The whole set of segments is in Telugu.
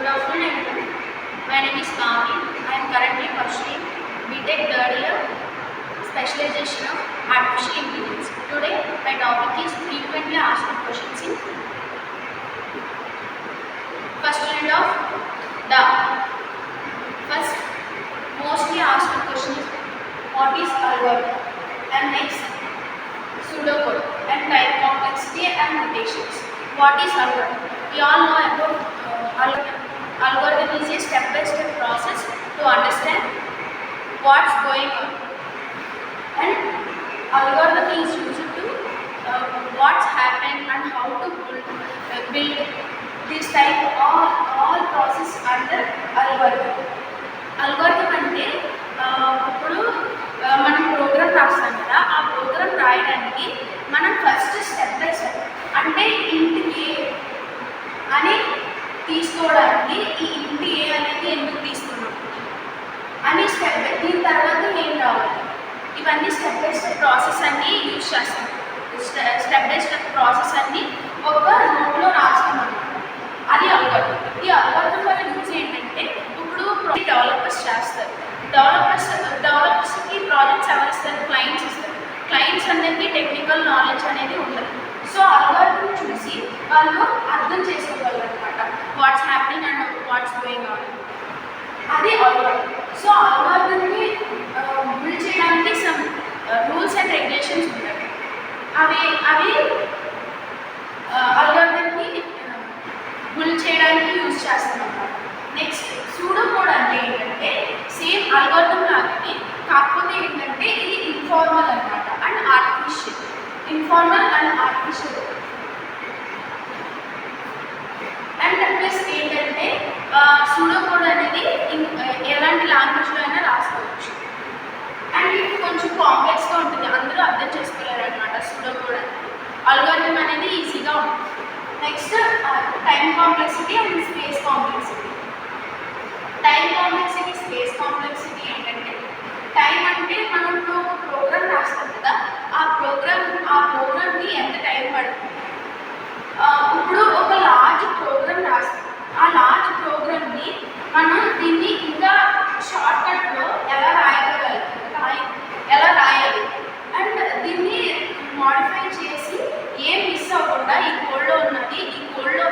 Good afternoon everyone. My name is Pavni. I am currently pursuing BTech third year specialization of Artificial Intelligence. Today my topic is frequently asked questions in first unit of the first mostly asked question is what is algorithm, and next pseudocode and type complexity and notations. What is algorithm? We all know about algorithm. Algorithm is a step-by-step process to understand what's going on, and algorithm is used to what's happened and how to build this type all process under algorithm. Algorithm అంటే ఇప్పుడు మనం ప్రోగ్రామ్ రాస్తాం కదా, ఆ ప్రోగ్రామ్ రాయడానికి మనం ఫస్ట్ స్టెప్ బై స్టెప్ అంటే ఇంటి ఏ అని తీసుకోవడానికి ఈ ఇంటి ఏ అనేది ఎందుకు తీసుకున్నాం అని స్టెప్ దీని తర్వాత ఏం రావాలి, ఇవన్నీ స్టెప్ బై స్టెప్ ప్రాసెస్ అన్నీ యూజ్ చేస్తాం. స్టెప్ బై స్టెప్ ప్రాసెస్ అన్నీ ఒక నోట్లో రాస్తాం అన్నమాట. అది అల్గోరిథం. ఈ అల్గోరిథం వల్ల యూజ్ ఏంటంటే ఇప్పుడు డెవలపర్స్ చేస్తారు. డెవలపర్స్కి ప్రాజెక్ట్స్ ఎవరు ఇస్తారు? క్లయింట్స్ ఇస్తారు. క్లయింట్స్ అందరికీ టెక్నికల్ నాలెడ్జ్ అనేది ఉండదు. సో అల్గోరిథం చూసి వాళ్ళు అర్థం చేసుకోగలరు అనమాట, what's happening and what's going on. అది అల్గోరిథం. సో అల్గోరిథంని బిల్డ్ చేయడానికి సమ్ రూల్స్ అండ్ రెగ్యులేషన్స్ ఉంటాయి. అవి అల్గోరిథంని బిల్డ్ చేయడానికి యూజ్ చేస్తాం అన్నమాట. నెక్స్ట్ సూడోకోడ్ అంటే ఏంటంటే సేమ్ అల్గోరిథం లాగానే, కాకపోతే ఏంటంటే ఇది ఇన్ఫార్మల్ అనమాట and artificial. Informal and artificial and plus ఏంటంటే సూడోకోడ్ అనేది ఎలాంటి లాంగ్వేజ్లో అయినా రాసుకోవచ్చు. అండ్ ఇది కొంచెం కాంప్లెక్స్గా ఉంటుంది, అందరూ అర్థం చేసుకోలేరు అనమాట సూడోకోడ్ అనేది. అల్గోరిథం అనేది ఈజీగా ఉంటుంది. Next time complexity and space complexity. Time complexity, space complexity ఏంటంటే టైం అంటే మనం ఒక ప్రోగ్రామ్ రాస్తాం కదా, ఆ ప్రోగ్రామ్కి ఎంత టైం పడుతుంది. ఇప్పుడు ఒక లార్జ్ ప్రోగ్రామ్ రాస్తాం, ఆ లార్జ్ ప్రోగ్రామ్ని మనం దీన్ని ఇంకా షార్ట్కట్లో ఎలా రాయాలి అండ్ దీన్ని మోడిఫై చేసి ఏం మిస్ అవ్వకుండా ఈ కోడ్లో ఉన్నది ఈ కోడ్లో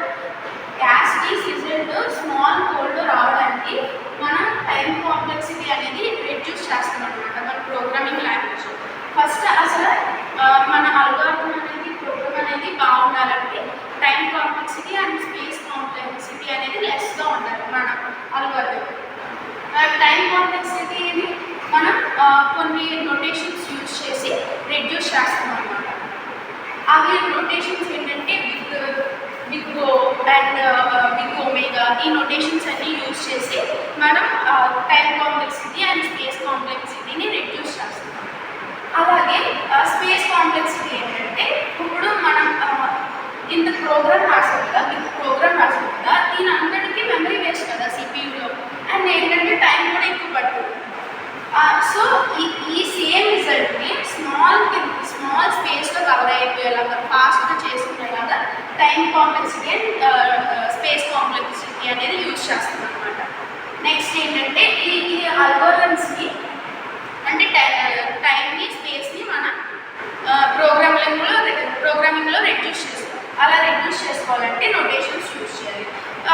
యాస్టీస్ రిజల్ట్ స్మాల్ కోడ్లో రావడానికి మనం టైం కాంప్లెక్సిటీ అనేది రెడ్యూస్ చేస్తాం అనమాట మన ప్రోగ్రామింగ్ లాంగ్వేజ్. ఫస్ట్ అసలు మన అల్గోరిథం అనేది ప్రోగ్రామ్ అనేది బాగుండాలంటే time complexity and space complexity అనేది లెస్గా ఉండాలి మన అల్గోరిథం. టైం కాంప్లెక్సిటీని మనం కొన్ని నోటేషన్స్ యూజ్ చేసి రెడ్యూస్ చేస్తాం అనమాట. అవి నోటేషన్స్ ఏంటంటే big O and big omega, ఈ నోటేషన్స్ అన్నీ యూజ్ చేసి మనం టైం కాంప్లెక్సిటీ అండ్ స్పేస్ కాంప్లెక్సిటీని రెడ్యూస్ చేస్తాం. అలాగే స్పేస్ కాంప్లెక్సిటీ ఏంటంటే ఇప్పుడు మనం ఇంత ప్రోగ్రామ్ రాసాం కదా, బిగ్ ప్రోగ్రామ్ రాసాం కదా, దీని అందరికీ మెమరీ వేస్ట్ కదా సిపియూలో, అండ్ ఏంటంటే టైం కూడా ఎక్కువ పడుతుంది. సో ఈ సేమ్ రిజల్ట్ని స్మాల్ స్పేస్లో కవర్ అయిపోయేలాగా ఫాస్ట్గా చేసుకునేలాగా time complexity and space complexity అనేది యూజ్ చేస్తాం అనమాట. నెక్స్ట్ ఏంటంటే ఈ అల్గోరిథమ్స్ని అంటే టైంని స్పేస్ని మనం ప్రోగ్రామింగ్లో రెడ్యూస్ చేస్తాం. అలా రెడ్యూస్ చేసుకోవాలంటే నోటేషన్స్ యూజ్ చేయాలి.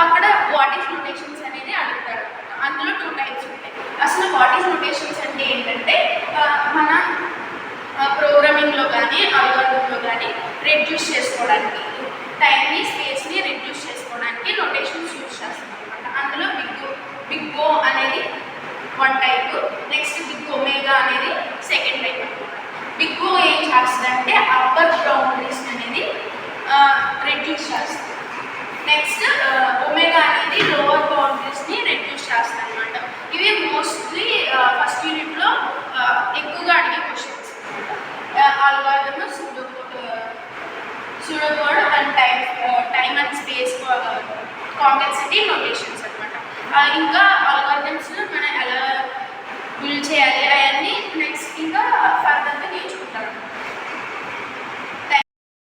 అక్కడ వాట్ ఈస్ నోటేషన్స్ అనేది అడుగుతారు. అందులో 2 టైప్స్ ఉంటాయి. అసలు వాట్ ఈస్ నోటేషన్స్ అంటే ఏంటంటే మన ప్రోగ్రామింగ్లో కానీ అల్గోరిథంలో కానీ రెడ్యూస్ చేసుకోవడానికి, టైంని స్పేస్ని రెడ్యూస్ చేసుకోవడానికి నోటేషన్స్ యూజ్ చేస్తాం అనమాట. అందులో బిగ్ ఓ అనేది 1 టైప్, నెక్స్ట్ బిగ్ ఒమేగా అనేది 2nd టైప్ అనమాట. బిగ్ ఓ ఏం చేస్తుందంటే అప్పర్ బౌండరీస్ అనేది రెడ్యూస్ చేస్తుంది. నెక్స్ట్ ఒమేగా అనేది లోవర్ బౌండరీస్ని రెడ్యూస్ చేస్తుంది అనమాట. ఇవి మోస్ట్లీ ఫస్ట్ యూనిట్లో ఎక్కువగా అడిగే questions. Algorithm, pseudocode and time and space complexity notations అనమాట. ఇంకా అల్గోరిథమ్స్ మనం ఎలా బిల్డ్ చేయాలి అవన్నీ నెక్స్ట్ ఇంకా